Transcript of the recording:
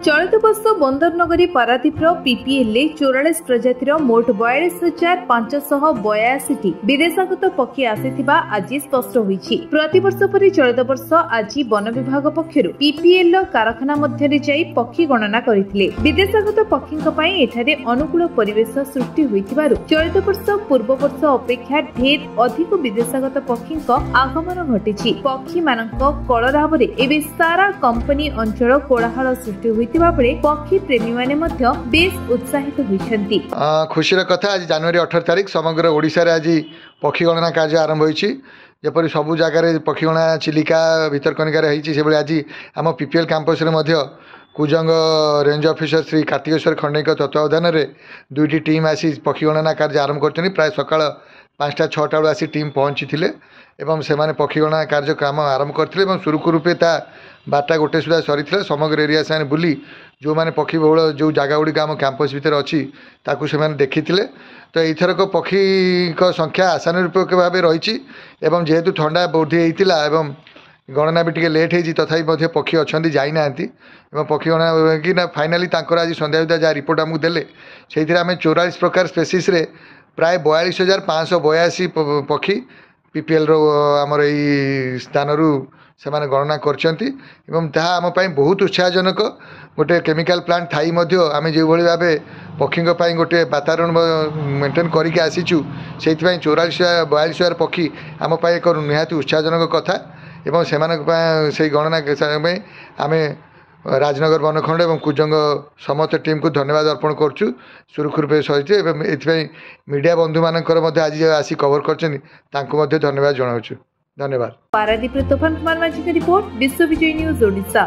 चलित वर्ष बंदरनगरी पारादीपर पीपीएल 44 प्रजातिर मोट 42,582 विदेशागत पक्षी आसीथिबा आज स्पष्ट होईछि। प्रतिवर्ष परि चलित वर्ष आज वन विभाग पक्षरु पीपीएल कारखाना मध्यरे जाई पक्षी गणना करिथिले। विदेशागत पक्षीक पई एठारे अनुकूल परिवेश सृष्टि होइथिबारु चलित वर्ष पूर्व वर्ष अपेक्षा ढेर अधिक विदेशागत पक्षीक आगमन घटिछि। पक्षी मानक कलरावरे एबे सारा कंपनी अंचल कोलाहल सृष्टि पक्षी प्रेमी माने मध्य बेस उत्साहित होइछन्ति। खुशीर कथा आज जनवरी 18 तारिख समग्र ओडिशा रे आज पक्षी गणना कार्य आरंभ होइछि। जेपरि सबु जगह पक्षी गणना चिलिका भितरकनिका रे होइछि सेबळे आज आम पीपीएल कैंपस रे मध्य कुजंग रेंज ऑफिसर श्री कार्तिकेश्वर खंडेक तत्वावधान रे दुईटी टीम आसी पक्षी गणना कार्य आरंभ करछनि। प्राय सकाळ 5टा 6टा बेला आसी टीम पहुंची थिले एवं सेमाने पक्षी गणना कार्यक्रम आरंभ करथिले एवं सुरुखुरु रूपे ता 12टा गोटे सुधा सरी समग्र एरिया से बुली जो मैंने पक्षी बहुल जो जगह गुड़िक आम कैंपस भितर अच्छी ताकू से देखी तो एथरक पक्षी संख्या आशानुरूपक भाव रही जेहेतु ठंडा बोधी होता एवं गणना भी टे लेट होती तथापि पक्षी अच्छा जाना पक्षी गणना कि फाइनाली आज संध्या सुधा जहाँ रिपोर्ट आमको देले से आम 44 प्रकार स्पेसीस प्राय 42,582 पक्षी पीपीएल आमर यही स्थान से गणना करछंती एवं ताहा आम पई बहुत उत्साहजनक गोटे केमिकल प्लांट थाई मध्य आम जो भाव पक्षी गोटे वातावरण मेंटेन करके आसीचु से 44,000 पक्षी आम एक निहाती उत्साहजनक कथा एवं से गणना आम राजनगर बनखंड एवं कुजंग समस्त टीम को धन्यवाद अर्पण करछु सुरखुरपे सहित एवं एथि मीडिया बंधु मानकर आज आसी कवर करछनी तांको मध्य धन्यवाद जणाउछु। धन्यवाद। पारादीप तूफान कुमार माझी रिपोर्ट विश्व विजय न्यूज ओडिशा।